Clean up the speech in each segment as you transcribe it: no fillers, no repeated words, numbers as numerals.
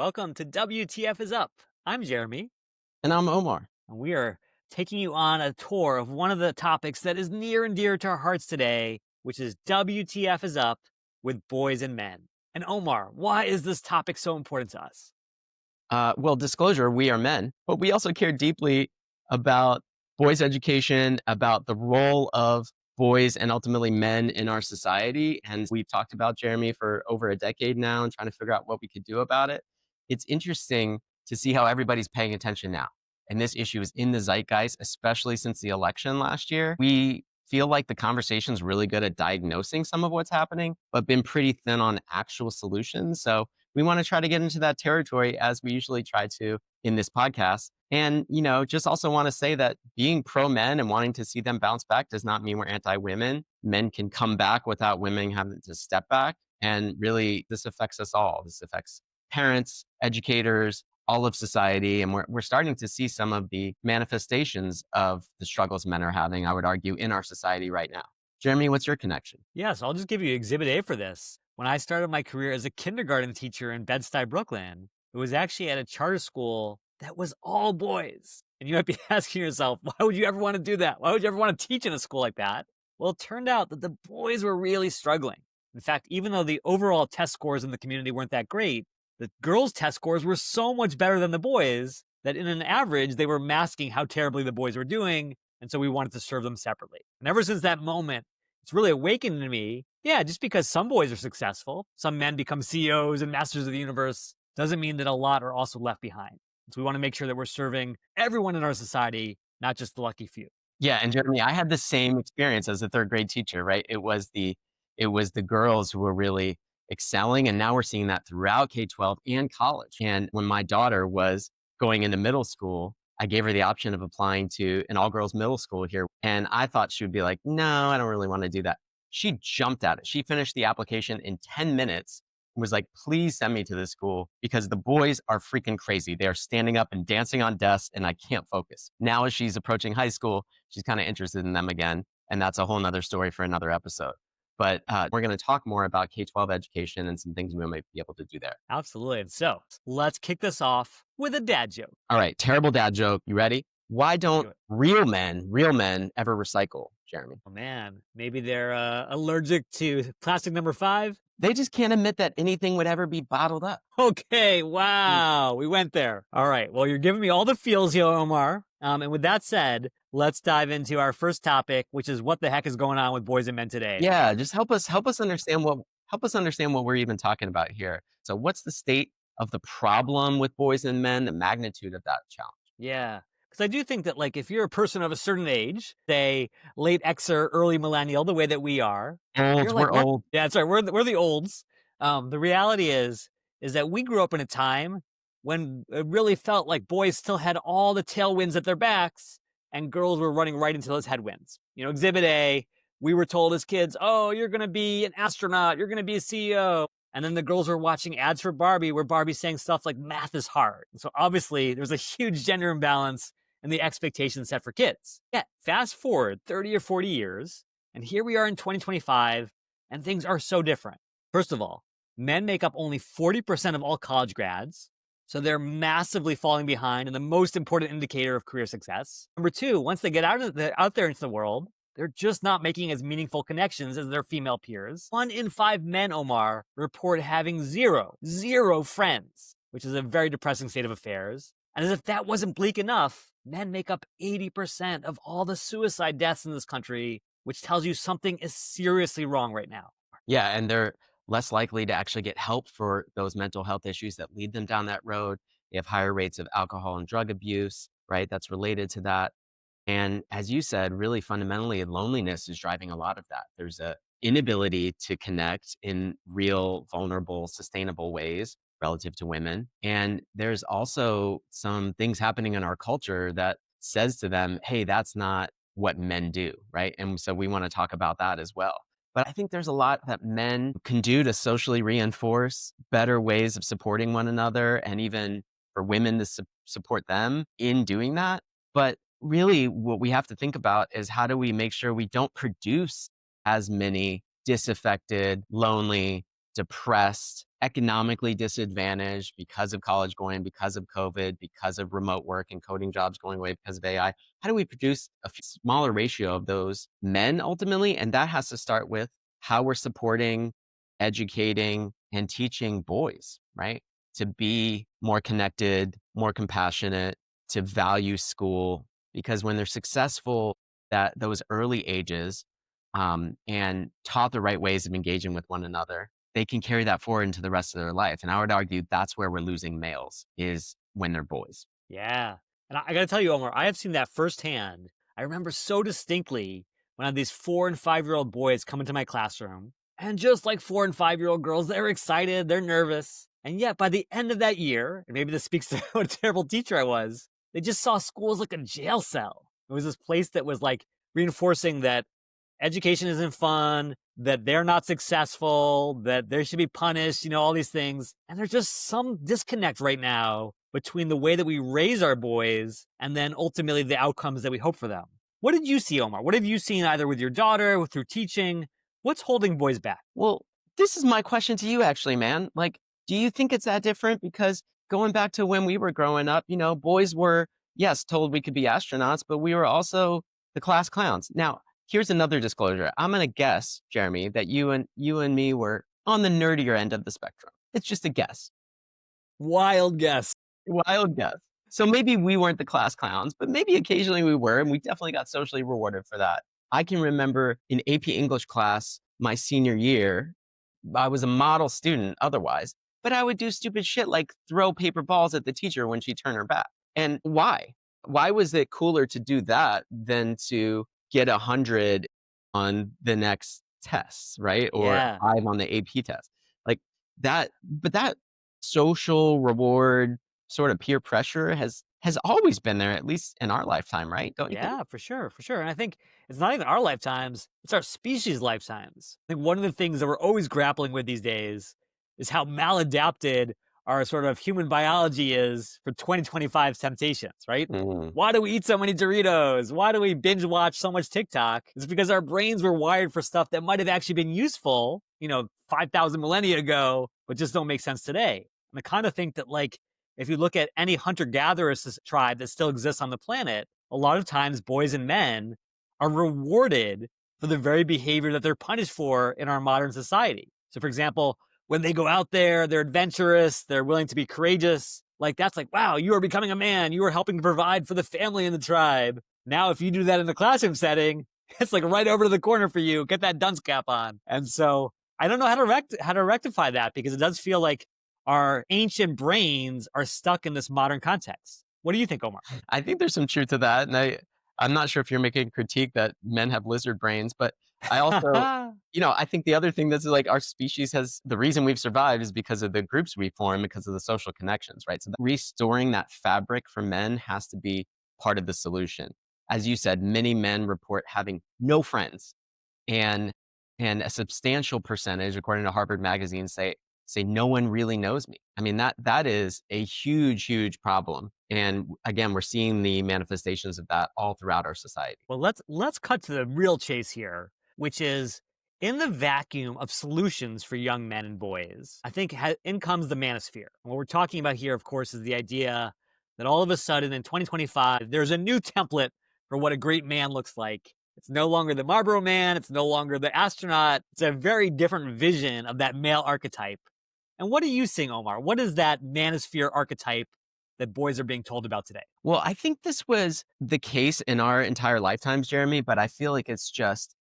Welcome to WTF Is Up. I'm Jeremy, And I'm Omar. and we are taking you on a tour of one of the topics that is near and dear to our hearts today, which is WTF Is Up with boys and men. And Omar, why is this topic so important to us? Well, disclosure, we are men, but we also care deeply about boys' education, about the role of boys and ultimately men in our society. And we've talked about Jeremy for over a decade now and trying to figure out what we could do about it. It's interesting to see how everybody's paying attention now. And this issue is in the zeitgeist, especially since the election last year. We feel like the conversation's really good at diagnosing some of what's happening, but been pretty thin on actual solutions. So we want to try to get into that territory as we usually try to in this podcast. And, just also want to say that being pro men and wanting to see them bounce back does not mean we're anti women. Men can come back without women having to step back. And really, this affects us all. This affects parents, educators, all of society. And we're starting to see some of the manifestations of the struggles men are having, I would argue, in our society right now. Jeremy, what's your connection? Yes, I'll just give you Exhibit A for this. When I started my career as a kindergarten teacher in Bed-Stuy, Brooklyn, it was actually at a charter school that was all boys. And you might be asking yourself, why would you ever want to do that? Why would you ever want to teach in a school like that? Well, it turned out that the boys were really struggling. In fact, even though the overall test scores in the community weren't that great, the girls' test scores were so much better than the boys that in an average, they were masking how terribly the boys were doing. And so we wanted to serve them separately. And ever since that moment, it's really awakened to me. Yeah, just because some boys are successful, some men become CEOs and masters of the universe, doesn't mean that a lot are also left behind. So we want to make sure that we're serving everyone in our society, not just the lucky few. Yeah, and Jeremy, I had the same experience as a third grade teacher, right? It was the girls who were really excelling, and now we're seeing that throughout K-12 and college. And when my daughter was going into middle school, I gave her the option of applying to an all-girls middle school here, and I thought she would be like, "No, I don't really wanna do that." She jumped at it. She finished the application in 10 minutes and was like, "Please send me to this school because the boys are freaking crazy. They are standing up and dancing on desks, and I can't focus." Now as she's approaching high school, she's kinda interested in them again, and that's a whole 'nother story for another episode. But, we're gonna talk more about K-12 education and some things we might be able to do there. Absolutely. And so let's kick this off with a dad joke. All right, terrible dad joke. You ready? Why Let's don't do it. real men ever recycle, Jeremy? Oh, man. Maybe they're allergic to plastic number five. They just can't admit that anything would ever be bottled up. Okay. Mm. Wow. We went there. All right. Well, you're giving me all the feels here, Omar. And with that said, let's dive into our first topic, which is what the heck is going on with boys and men today. Yeah, just help us understand what we're even talking about here. So what's the state of the problem with boys and men, the magnitude of that challenge? Yeah. Because I do think that, like, if you're a person of a certain age, say late X or early millennial, the way that we are, you're Old, like, we're old. yeah, that's right. We're the olds. The reality is that we grew up in a time when it really felt like boys still had all the tailwinds at their backs and girls were running right into those headwinds. Exhibit A, we were told as kids, oh, you're going to be an astronaut, you're going to be a CEO. And then the girls were watching ads for Barbie where Barbie's saying stuff like math is hard. So obviously there's a huge gender imbalance and the expectations set for kids. Yeah, fast forward 30 or 40 years, and here we are in 2025, and things are so different. First of all, men make up only 40% of all college grads, so they're massively falling behind in the most important indicator of career success. Number two, once they get out there into the world, they're just not making as meaningful connections as their female peers. 1 in 5 men, Omar, report having zero friends, which is a very depressing state of affairs. And as if that wasn't bleak enough, men make up 80% of all the suicide deaths in this country, which tells you something is seriously wrong right now. Yeah, and they're less likely to actually get help for those mental health issues that lead them down that road. They have higher rates of alcohol and drug abuse, right? That's related to that. And as you said, really fundamentally, loneliness is driving a lot of that. There's a inability to connect in real, vulnerable, sustainable ways relative to women. And there's also some things happening in our culture that says to them, hey, that's not what men do, right? And so we want to talk about that as well. But I think there's a lot that men can do to socially reinforce better ways of supporting one another and even for women to support them in doing that. But really, what we have to think about is how do we make sure we don't produce as many disaffected, lonely, depressed, economically disadvantaged because of college going, because of COVID, because of remote work and coding jobs going away because of AI? How do we produce a smaller ratio of those men ultimately? And that has to start with how we're supporting, educating, and teaching boys, right? To be more connected, more compassionate, to value school. Because when they're successful at those early ages, and taught the right ways of engaging with one another, they can carry that forward into the rest of their life. And I would argue that's where we're losing males is when they're boys. Yeah. And I gotta tell you, Omar, I have seen that firsthand. I remember so distinctly when I had these 4 and 5-year-old boys come into my classroom. And just like 4 and 5-year-old girls, they're excited, they're nervous. And yet, by the end of that year, and maybe this speaks to what a terrible teacher I was, they just saw school as like a jail cell. It was this place that was like reinforcing that education isn't fun, that they're not successful, that they should be punished, all these things. And there's just some disconnect right now between the way that we raise our boys and then ultimately the outcomes that we hope for them. What did you see, Omar? What have you seen either with your daughter, or through teaching? What's holding boys back? Well, this is my question to you, actually, man. Like, do you think it's that different? Because going back to when we were growing up, boys were, yes, told we could be astronauts, but we were also the class clowns. Now, here's another disclosure. I'm going to guess, Jeremy, that you and me were on the nerdier end of the spectrum. It's just a guess. Wild guess. Wild guess. So maybe we weren't the class clowns, but maybe occasionally we were, and we definitely got socially rewarded for that. I can remember in AP English class my senior year, I was a model student otherwise, but I would do stupid shit like throw paper balls at the teacher when she turned her back. And why? Why was it cooler to do that than to get 100 on the next test, right? Or Yeah. 5 on the AP test? Like that, but that social reward sort of peer pressure has always been there, at least in our lifetime, right? Don't you think? Yeah, for sure, for sure. And I think it's not even our lifetimes, it's our species' lifetimes. I think one of the things that we're always grappling with these days is how maladapted our sort of human biology is for 2025's temptations, right? Mm. Why do we eat so many Doritos? Why do we binge watch so much TikTok? It's because our brains were wired for stuff that might have actually been useful, 5,000 millennia ago, but just don't make sense today. And I kind of think that, like, if you look at any hunter-gatherer tribe that still exists on the planet, a lot of times boys and men are rewarded for the very behavior that they're punished for in our modern society. So, for example, when they go out there, they're adventurous, they're willing to be courageous. Like, that's like, wow, you are becoming a man. You are helping to provide for the family in the tribe. Now, if you do that in the classroom setting, it's like right over to the corner for you. Get that dunce cap on. And so I don't know how to rectify that, because it does feel like our ancient brains are stuck in this modern context. What do you think, Omar? I think there's some truth to that, and I'm not sure if you're making a critique that men have lizard brains, but I also, I think the other thing that's like our species has the reason we've survived is because of the groups we form, because of the social connections, right? So restoring that fabric for men has to be part of the solution. As you said, many men report having no friends, and a substantial percentage, according to Harvard Magazine, say no one really knows me. I mean, that is a huge, huge problem. And again, we're seeing the manifestations of that all throughout our society. Well, let's cut to the real chase here, which is in the vacuum of solutions for young men and boys. I think in comes the manosphere. What we're talking about here, of course, is the idea that all of a sudden in 2025, there's a new template for what a great man looks like. It's no longer the Marlboro Man. It's no longer the astronaut. It's a very different vision of that male archetype. And what are you seeing, Omar? What is that manosphere archetype that boys are being told about today? Well, I think this was the case in our entire lifetimes, Jeremy, but I feel like it's just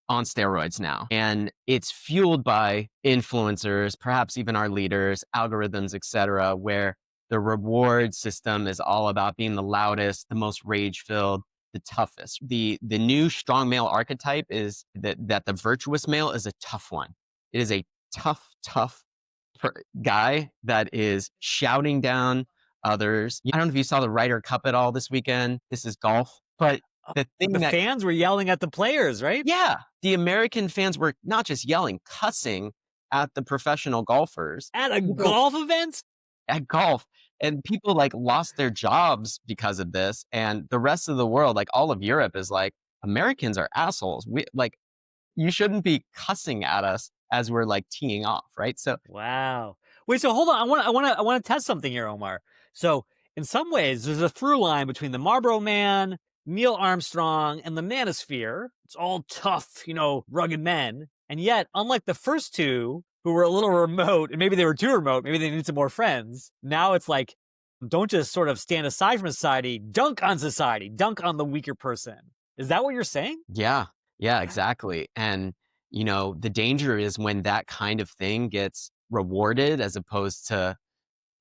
on steroids now. And it's fueled by influencers, perhaps even our leaders, algorithms, etc., where the reward system is all about being the loudest, the most rage-filled, the toughest. The new strong male archetype is that the virtuous male is a tough one. It is a tough guy that is shouting down others. I don't know if you saw the Ryder Cup at all this weekend. This is golf, but the thing The that fans were yelling at the players, right? yeah, the American fans were not just yelling, cussing at the professional golfers At a golf event? at golf. And people like lost their jobs because of this. And the rest of the world, like all of Europe, is like, Americans are assholes. We like you shouldn't be cussing at us as we're like teeing off, right? So Wow. Wait, so hold on. I want to test something here, Omar. So, in some ways, there's a through line between the Marlboro Man, Neil Armstrong, and the Manosphere. It's all tough, rugged men. And yet, unlike the first two, who were a little remote, and maybe they were too remote, maybe they needed some more friends. Now it's like, don't just sort of stand aside from society, dunk on the weaker person. Is that what you're saying? yeah, yeah, exactly. And, the danger is when that kind of thing gets rewarded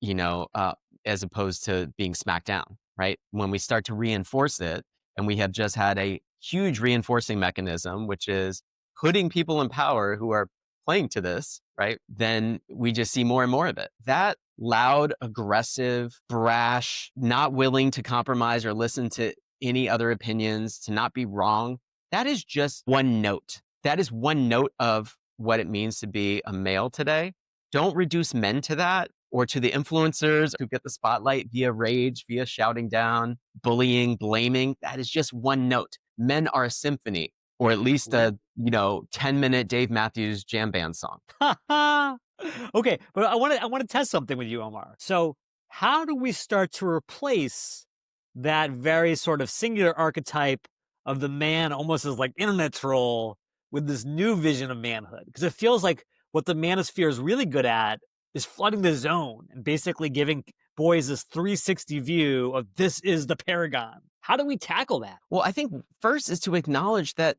you know, uh, as opposed to being smacked down, right? When we start to reinforce it, and we have just had a huge reinforcing mechanism, which is putting people in power who are playing to this, right? Then we just see more and more of it. That loud, aggressive, brash, not willing to compromise or listen to any other opinions, to not be wrong, that is just one note. That is one note of what it means to be a male today. Don't reduce men to that or to the influencers who get the spotlight via rage, via shouting down, bullying, blaming. That is just one note. Men are a symphony, or at least a, 10-minute Dave Matthews jam band song. Okay, but I want to test something with you, Omar. So, how do we start to replace that very sort of singular archetype of the man, almost as like internet troll, with this new vision of manhood? Because it feels like what the manosphere is really good at is flooding the zone and basically giving boys this 360 view of this is the paragon. How do we tackle that? Well, I think first is to acknowledge that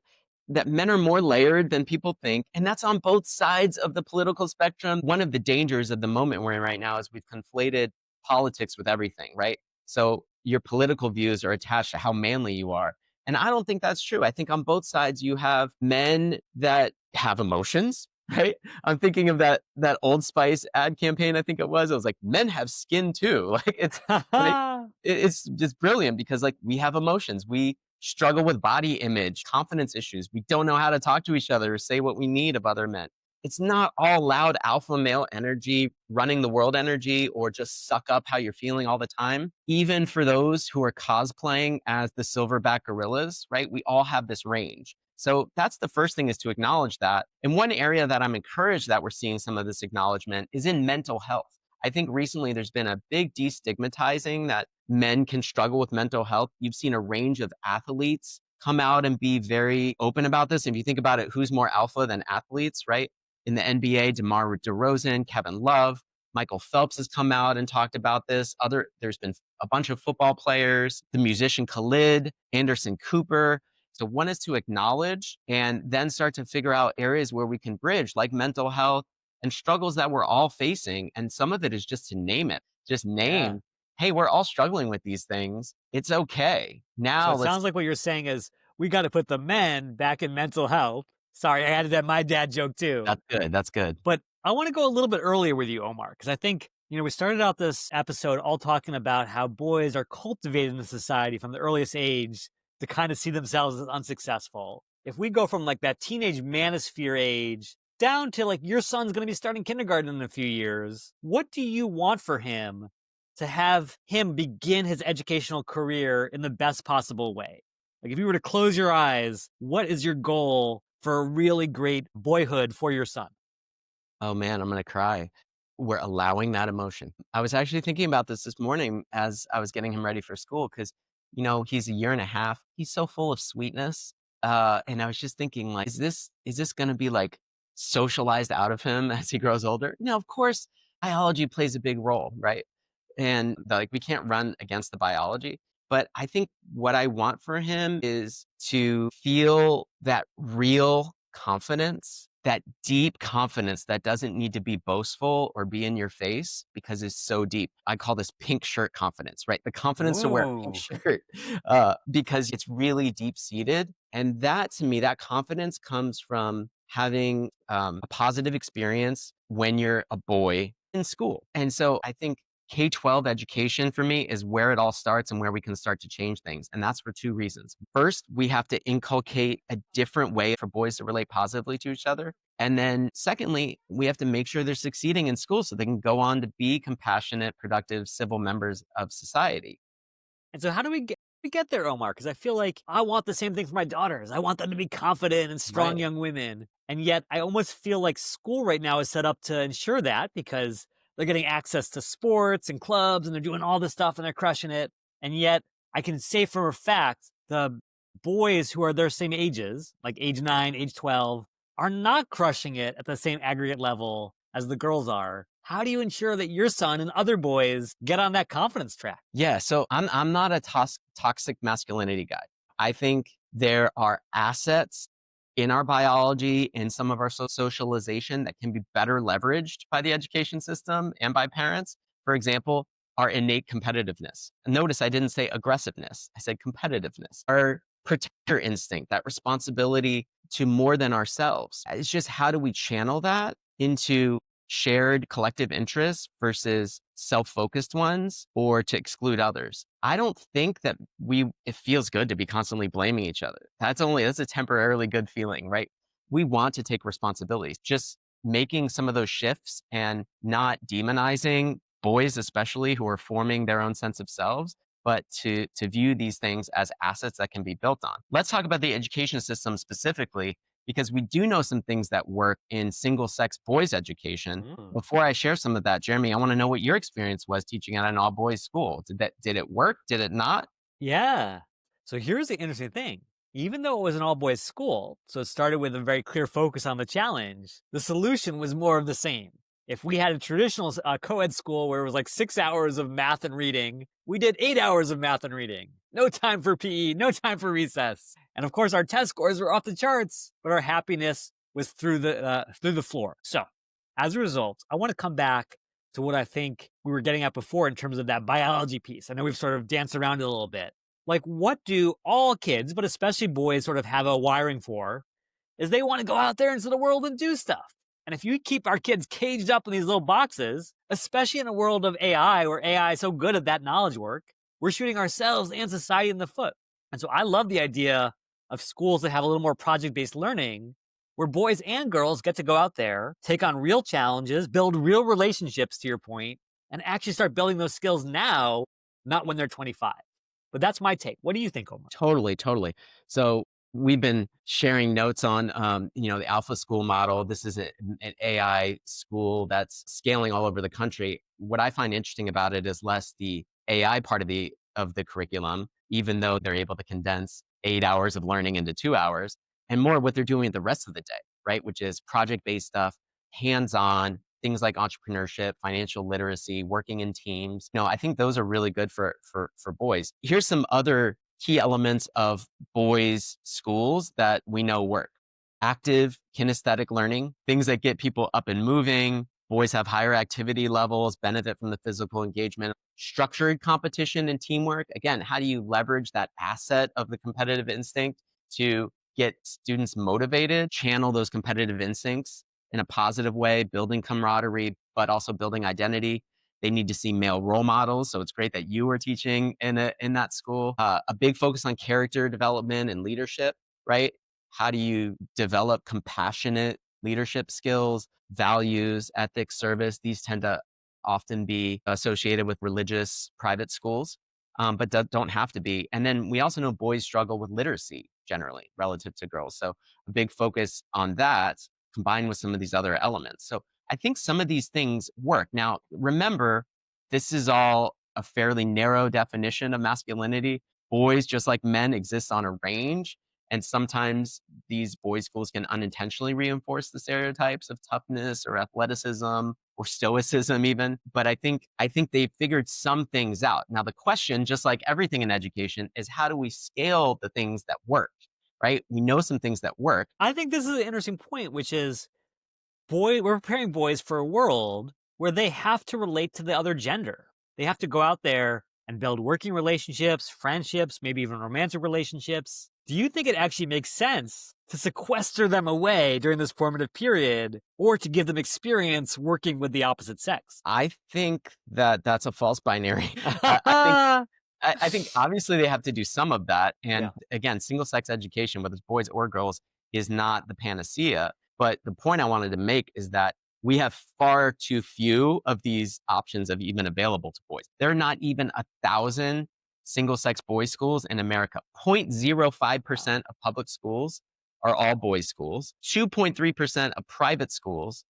men are more layered than people think, and that's on both sides of the political spectrum. One of the dangers of the moment we're in right now is we've conflated politics with everything, right? So your political views are attached to how manly you are. And I don't think that's true. I think on both sides you have men that have emotions, right? I'm thinking of that Old Spice ad campaign, I think it was. It was like men have skin too. Like like it's just brilliant because like we have emotions. We struggle with body image, confidence issues. We don't know how to talk to each other or say what we need of other men. It's not all loud alpha male energy, running the world energy, or just suck up how you're feeling all the time. Even for those who are cosplaying as the silverback gorillas, right? We all have this range. So that's the first thing, is to acknowledge that. And one area that I'm encouraged that we're seeing some of this acknowledgement is in mental health. I think recently there's been a big destigmatizing that men can struggle with mental health. You've seen a range of athletes come out and be very open about this. If you think about it, who's more alpha than athletes, right? In the NBA, DeMar DeRozan, Kevin Love, Michael Phelps has come out and talked about this. There's been a bunch of football players, the musician Khalid, Anderson Cooper. So one is to acknowledge and then start to figure out areas where we can bridge, like mental health and struggles that we're all facing. And some of it is just to name it, just Yeah. name, hey, we're all struggling with these things. It's okay. So Now it let's, sounds like what you're saying is we got to put the men back in mental health. Sorry, I added that my dad joke too. that's good. That's good. But I want to go a little bit earlier with you, Omar, because I think, we started out this episode all talking about how boys are cultivated in the society from the earliest age to kind of see themselves as unsuccessful. If we go from like that teenage manosphere age down to like your son's going to be starting kindergarten in a few years, what do you want for him to have him begin his educational career in the best possible way? Like if you were to close your eyes, what is your goal for a really great boyhood for your son? Oh man, I'm going to cry. We're allowing that emotion. I was actually thinking about this morning as I was getting him ready for school because, he's a year and a half. He's so full of sweetness. And I was just thinking, like, is this going to be like socialized out of him as he grows older? Now, of course, biology plays a big role, right? And like we can't run against the biology. But I think what I want for him is to feel that real confidence, that deep confidence that doesn't need to be boastful or be in your face because it's so deep. I call this pink shirt confidence, right? The confidence to wear a pink Ooh. shirt because it's really deep seated. And that to me, that confidence comes from having a positive experience when you're a boy in school. And so I think K-12 education for me is where it all starts and where we can start to change things. And that's for two reasons. First, we have to inculcate a different way for boys to relate positively to each other. And then secondly, we have to make sure they're succeeding in school so they can go on to be compassionate, productive, civil members of society. And so how do we We get there, Omar, because I feel like I want the same thing for my daughters. I want them to be confident and strong Right. young women. And yet I almost feel like school right now is set up to ensure that because they're getting access to sports and clubs and they're doing all this stuff and they're crushing it. And yet I can say for a fact the boys who are their same ages, like age 9, age 12, are not crushing it at the same aggregate level as the girls are. How do you ensure that your son and other boys get on that confidence track? Yeah, so I'm not a toxic masculinity guy. I think there are assets in our biology and some of our socialization that can be better leveraged by the education system and by parents. For example, our innate competitiveness. Notice I didn't say aggressiveness. I said competitiveness. Our protector instinct, that responsibility to more than ourselves. It's just how do we channel that into shared collective interests versus self-focused ones or to exclude others. I don't think that it feels good to be constantly blaming each other. That's a temporarily good feeling, right? We want to take responsibilities. Just making some of those shifts and not demonizing boys, especially who are forming their own sense of selves, but to view these things as assets that can be built on. Let's talk about the education system specifically because we do know some things that work in single sex boys education. Mm. Before I share some of that, Jeremy, I want to know what your experience was teaching at an all boys school. Did it work? Did it not? Yeah. So here's the interesting thing. Even though it was an all boys school, so it started with a very clear focus on the challenge, the solution was more of the same. If we had a traditional co ed school where it was like 6 hours of math and reading, we did 8 hours of math and reading. No time for PE, no time for recess. And of course, our test scores were off the charts, but our happiness was through the floor. So as a result, I want to come back to what I think we were getting at before in terms of that biology piece. I know we've sort of danced around it a little bit. Like, what do all kids, but especially boys, sort of have a wiring for? Is they want to go out there into the world and do stuff. And if you keep our kids caged up in these little boxes, especially in a world of AI where AI is so good at that knowledge work, we're shooting ourselves and society in the foot. And so I love the idea of schools that have a little more project based learning where boys and girls get to go out there, take on real challenges, build real relationships, to your point, and actually start building those skills now, not when they're 25. But that's my take. What do you think, Omar? Totally, totally. So we've been sharing notes on, the Alpha School model. This is an AI school that's scaling all over the country. What I find interesting about it is less the AI part of the curriculum, even though they're able to condense 8 hours of learning into 2 hours, and more what they're doing the rest of the day, right? Which is project-based stuff, hands-on, things like entrepreneurship, financial literacy, working in teams. I think those are really good for boys. Here's some other key elements of boys' schools that we know work. Active kinesthetic learning, things that get people up and moving. Boys have higher activity levels, benefit from the physical engagement. Structured competition and teamwork. Again, how do you leverage that asset of the competitive instinct to get students motivated, channel those competitive instincts in a positive way, building camaraderie, but also building identity. They need to see male role models. So it's great that you are teaching in that school. A big focus on character development and leadership, right? How do you develop compassionate leadership skills, values, ethics, service? These tend to often be associated with religious private schools, but don't have to be. And then we also know boys struggle with literacy generally relative to girls. So a big focus on that combined with some of these other elements. So I think some of these things work. Now, remember, this is all a fairly narrow definition of masculinity. Boys, just like men, exist on a range. And sometimes these boys' schools can unintentionally reinforce the stereotypes of toughness or athleticism or stoicism even. But I think they've figured some things out. Now, the question, just like everything in education, is how do we scale the things that work, right? We know some things that work. I think this is an interesting point, which is we're preparing boys for a world where they have to relate to the other gender. They have to go out there and build working relationships, friendships, maybe even romantic relationships. Do you think it actually makes sense to sequester them away during this formative period or to give them experience working with the opposite sex? I think that that's a false binary. I think obviously they have to do some of that. And Yeah. again, single sex education, whether it's boys or girls, is not the panacea. But the point I wanted to make is that we have far too few of these options of even available to boys. There are not even 1,000 single-sex boys' schools in America. Wow. 0.05% of public schools are all boys' schools. 2.3% of private schools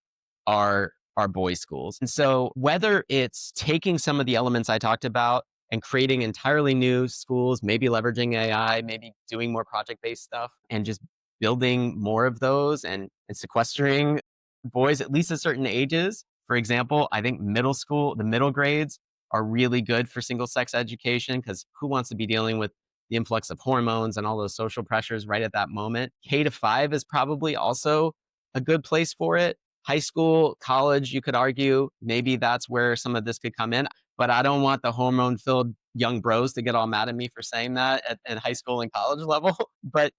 are boys' schools. And so whether it's taking some of the elements I talked about and creating entirely new schools, maybe leveraging AI, maybe doing more project-based stuff, and just building more of those and sequestering boys at least at certain ages. For example, I think middle school, the middle grades are really good for single sex education because who wants to be dealing with the influx of hormones and all those social pressures right at that moment? K to 5 is probably also a good place for it. High school, college, you could argue maybe that's where some of this could come in, but I don't want the hormone filled young bros to get all mad at me for saying that at high school and college level. But,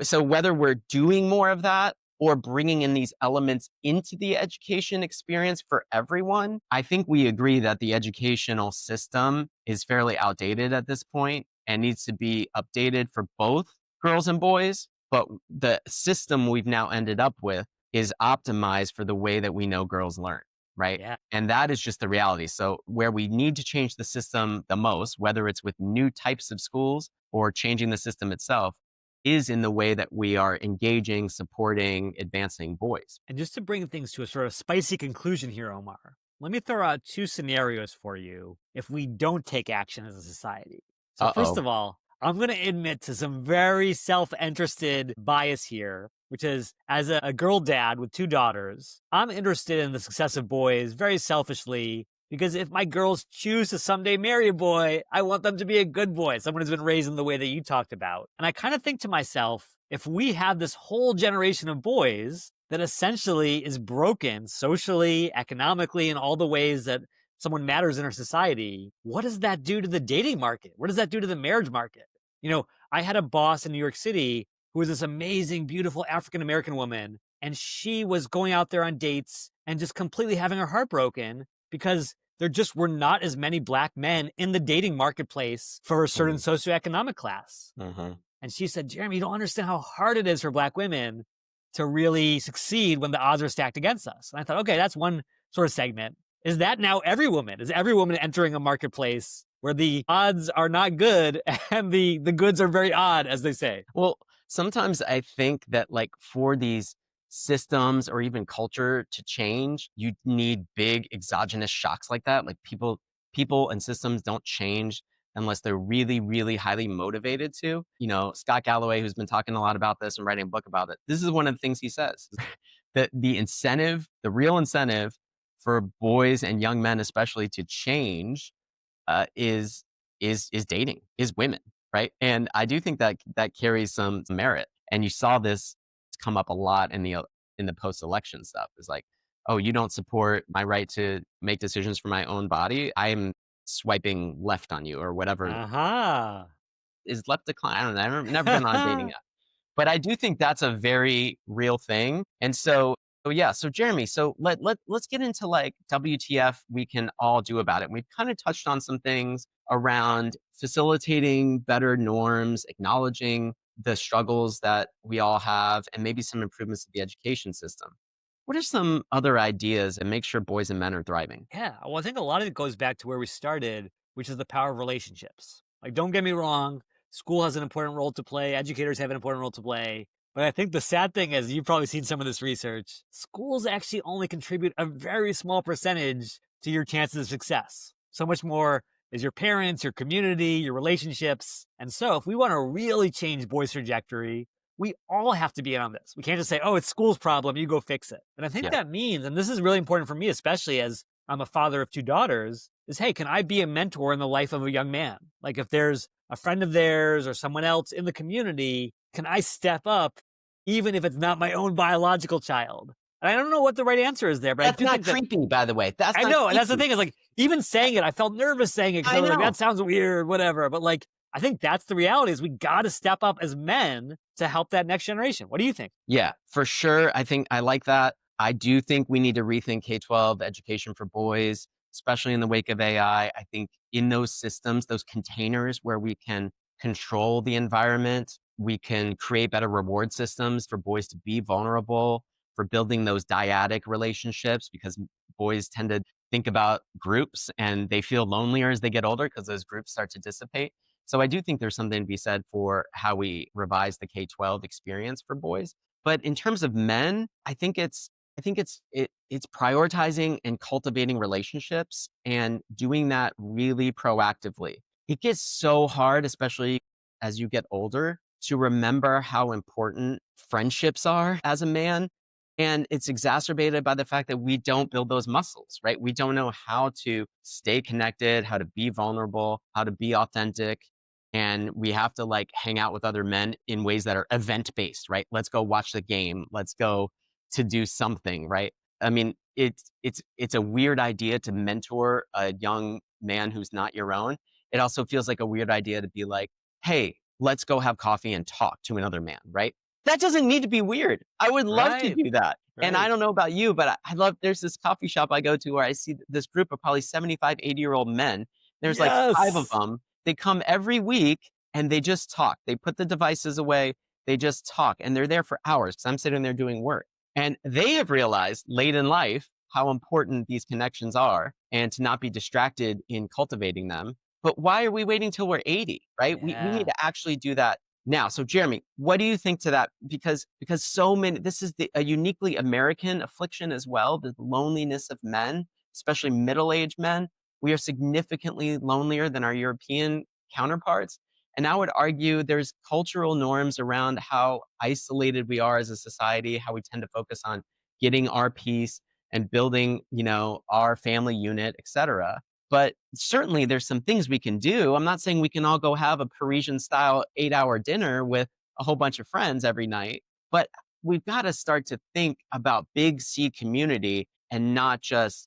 so whether we're doing more of that or bringing in these elements into the education experience for everyone, I think we agree that the educational system is fairly outdated at this point and needs to be updated for both girls and boys. But the system we've now ended up with is optimized for the way that we know girls learn, right? Yeah. And that is just the reality. So, where we need to change the system the most, whether it's with new types of schools or changing the system itself, is in the way that we are engaging, supporting, advancing boys. And just to bring things to a sort of spicy conclusion here, Omar, let me throw out two scenarios for you if we don't take action as a society. So, Uh first oh. of all, I'm going to admit to some very self interested bias here, which is as a girl dad with two daughters, I'm interested in the success of boys very selfishly because if my girls choose to someday marry a boy, I want them to be a good boy, someone who's been raised in the way that you talked about. And I kind of think to myself, if we have this whole generation of boys that essentially is broken socially, economically, in all the ways that someone matters in our society, what does that do to the dating market? What does that do to the marriage market? I had a boss in New York City who was this amazing, beautiful African American woman, and she was going out there on dates and just completely having her heart broken because there just were not as many black men in the dating marketplace for a certain socioeconomic class. Mm-hmm. And she said, Jeremy, you don't understand how hard it is for black women to really succeed when the odds are stacked against us. And I thought, okay, that's one sort of segment. Is that now every woman? Is every woman entering a marketplace where the odds are not good and the goods are very odd, as they say? Well, sometimes I think that like for these systems or even culture to change, you need big exogenous shocks like that. Like people and systems don't change unless they're really, really highly motivated to. Scott Galloway, who's been talking a lot about this and writing a book about it, this is one of the things he says that the incentive, the real incentive for boys and young men, especially to change, is dating, is women, right? And I do think that that carries some merit. And you saw this come up a lot in the post-election stuff. It's like, oh, you don't support my right to make decisions for my own body. I am swiping left on you, or whatever. Aha. Is left decline? I don't know. I've never been on a dating app. But I do think that's a very real thing. And so yeah, so Jeremy, so let's get into like WTF we can all do about it. We've kind of touched on some things around facilitating better norms, acknowledging the struggles that we all have, and maybe some improvements to the education system. What are some other ideas and make sure boys and men are thriving? Yeah. Well, I think a lot of it goes back to where we started, which is the power of relationships. Like, don't get me wrong, school has an important role to play, educators have an important role to play. But I think the sad thing is, you've probably seen some of this research, schools actually only contribute a very small percentage to your chances of success. So much more is your parents, your community, your relationships. And so, if we want to really change boys' trajectory, we all have to be in on this. We can't just say, oh, it's school's problem, you go fix it. And I think Yeah. that means, and this is really important for me, especially as I'm a father of two daughters, is hey, can I be a mentor in the life of a young man? Like if there's a friend of theirs or someone else in the community, can I step up even if it's not my own biological child? And I don't know what the right answer is there, but I That's do not think that creepy, by the way. That's I not know. And that's the creepy. thing is like, even saying it, I felt nervous saying it because I I was like, that know. sounds weird, whatever. But like, I think that's the reality is we got to step up as men to help that next generation. What do you think? Yeah, for sure. I think I like that. I do think we need to rethink K-12 education for boys, especially in the wake of AI. I think in those systems, those containers where we can control the environment, we can create better reward systems for boys to be vulnerable, for building those dyadic relationships, because boys tend to think about groups and they feel lonelier as they get older because those groups start to dissipate. So I do think there's something to be said for how we revise the K-12 experience for boys. But in terms of men, I think it's prioritizing and cultivating relationships and doing that really proactively. It gets so hard, especially as you get older, to remember how important friendships are as a man. And it's exacerbated by the fact that we don't build those muscles, right? We don't know how to stay connected, how to be vulnerable, how to be authentic. And we have to like hang out with other men in ways that are event based, right? Let's go watch the game. Let's go to do something, right? I mean, it's a weird idea to mentor a young man who's not your own. It also feels like a weird idea to be like, hey, let's go have coffee and talk to another man, right? That doesn't need to be weird. I would love to Right. do that. And I Right. don't know about you, but I love, there's this coffee shop I go to where I see this group of probably 75, 80-year-old men. There's like five of Yes. them. They come every week and they just talk. They put the devices away. They just talk and they're there for hours because I'm sitting there doing work. And they have realized late in life how important these connections are and to not be distracted in cultivating them. But why are we waiting till we're 80, right? We need Yeah. to actually do that now. So Jeremy, what do you think to that? Because so many, this is a uniquely American affliction as well, the loneliness of men, especially middle-aged men. We are significantly lonelier than our European counterparts. And I would argue there's cultural norms around how isolated we are as a society, how we tend to focus on getting our peace and building, our family unit, et cetera. But certainly there's some things we can do. I'm not saying we can all go have a Parisian style 8-hour dinner with a whole bunch of friends every night, but we've got to start to think about big C community and not just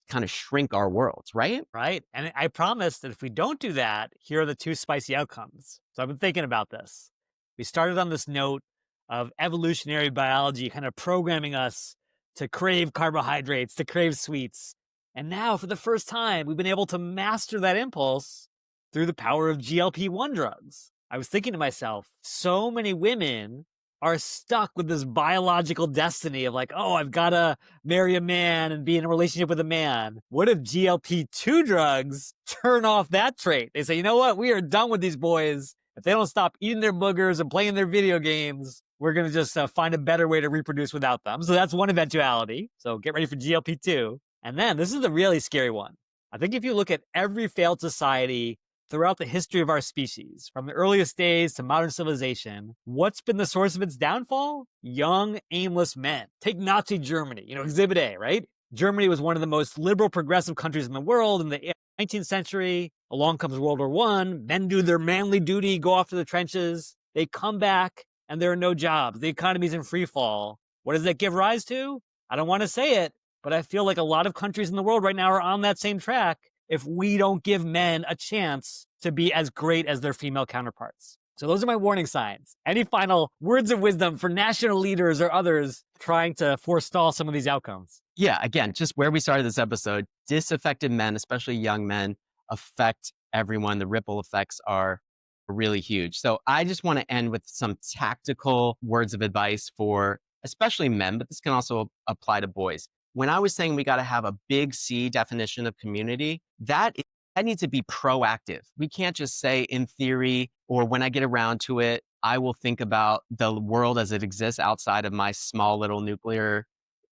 kind of shrink our worlds, right? Right. And I promise that if we don't do that, here are the two spicy outcomes. So I've been thinking about this. We started on this note of evolutionary biology kind of programming us to crave carbohydrates, to crave sweets. And now, for the first time, we've been able to master that impulse through the power of GLP-1 drugs. I was thinking to myself, so many women are stuck with this biological destiny of like, oh, I've got to marry a man and be in a relationship with a man. What if GLP-2 drugs turn off that trait? They say, you know what? We are done with these boys. If they don't stop eating their boogers and playing their video games, we're going to just find a better way to reproduce without them. So that's one eventuality. So get ready for GLP-2. And then this is the really scary one. I think if you look at every failed society throughout the history of our species, from the earliest days to modern civilization, what's been the source of its downfall? Young, aimless men. Take Nazi Germany, Exhibit A, right? Germany was one of the most liberal, progressive countries in the world in the 19th century. Along comes World War One. Men do their manly duty, go off to the trenches. They come back, and there are no jobs. The economy's in free fall. What does that give rise to? I don't want to say it, but I feel like a lot of countries in the world right now are on that same track if we don't give men a chance to be as great as their female counterparts. So those are my warning signs. Any final words of wisdom for national leaders or others trying to forestall some of these outcomes? Yeah, again, just where we started this episode, disaffected men, especially young men, affect everyone. The ripple effects are really huge. So I just want to end with some tactical words of advice for especially men, but this can also apply to boys. When I was saying we got to have a big C definition of community, that needs to be proactive. We can't just say in theory or when I get around to it, I will think about the world as it exists outside of my small little nuclear,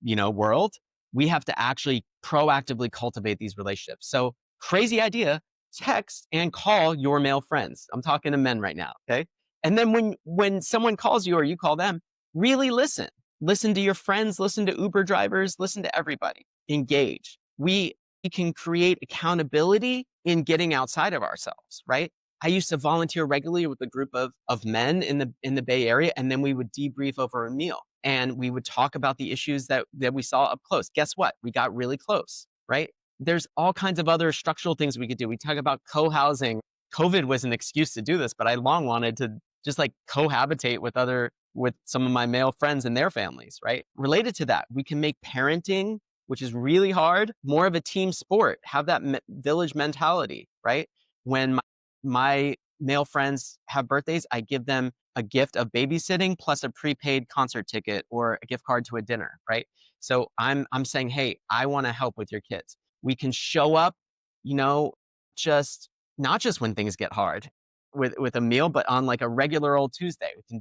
world. We have to actually proactively cultivate these relationships. So crazy idea, text and call your male friends. I'm talking to men right now, okay? And then when someone calls you or you call them, really listen. Listen to your friends, listen to Uber drivers, listen to everybody. Engage. We can create accountability in getting outside of ourselves, right? I used to volunteer regularly with a group of men in the Bay Area, and then we would debrief over a meal and we would talk about the issues that we saw up close. Guess what? We got really close, right? There's all kinds of other structural things we could do. We talk about co-housing. COVID was an excuse to do this, but I long wanted to just like cohabitate with some of my male friends and their families, right? Related to that, we can make parenting, which is really hard, more of a team sport. Have that village mentality, right? When my male friends have birthdays, I give them a gift of babysitting plus a prepaid concert ticket or a gift card to a dinner, right? So I'm saying, hey, I want to help with your kids. We can show up, you know, just not just when things get hard with a meal, but on like a regular old Tuesday. We can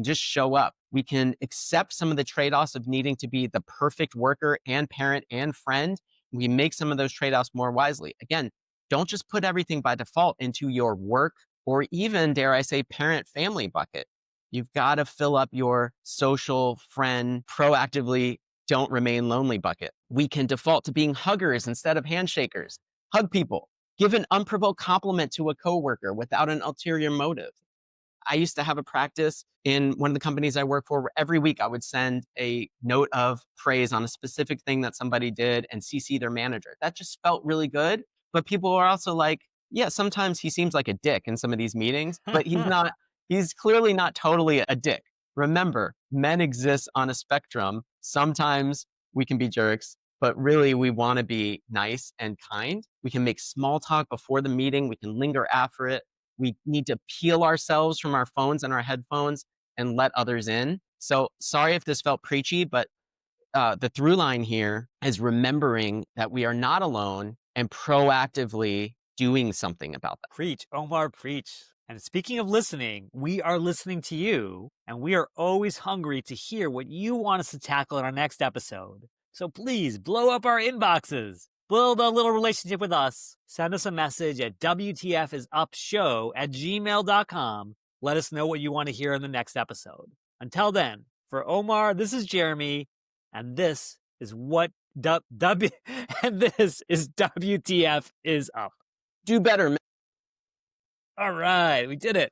just show up. We can accept some of the trade-offs of needing to be the perfect worker and parent and friend. We make some of those trade-offs more wisely. Again, don't just put everything by default into your work or even, dare I say, parent family bucket. You've got to fill up your social, friend, proactively don't remain lonely bucket. We can default to being huggers instead of handshakers. Hug people. Give an unprovoked compliment to a coworker without an ulterior motive. I used to have a practice in one of the companies I work for where every week I would send a note of praise on a specific thing that somebody did and CC their manager. That just felt really good. But people are also like, yeah, sometimes he seems like a dick in some of these meetings, but he's clearly not totally a dick. Remember, men exist on a spectrum. Sometimes we can be jerks, but really we want to be nice and kind. We can make small talk before the meeting. We can linger after it. We need to peel ourselves from our phones and our headphones and let others in. So sorry if this felt preachy, but the through line here is remembering that we are not alone and proactively doing something about that. Preach, Omar, preach. And speaking of listening, we are listening to you, and we are always hungry to hear what you want us to tackle in our next episode. So please blow up our inboxes. Build a little relationship with us. Send us a message at WTFisUpShow@gmail.com. Let us know what you want to hear in the next episode. Until then, for Omar, this is Jeremy, and this is and this is WTF is Up. Do better, man. All right, we did it.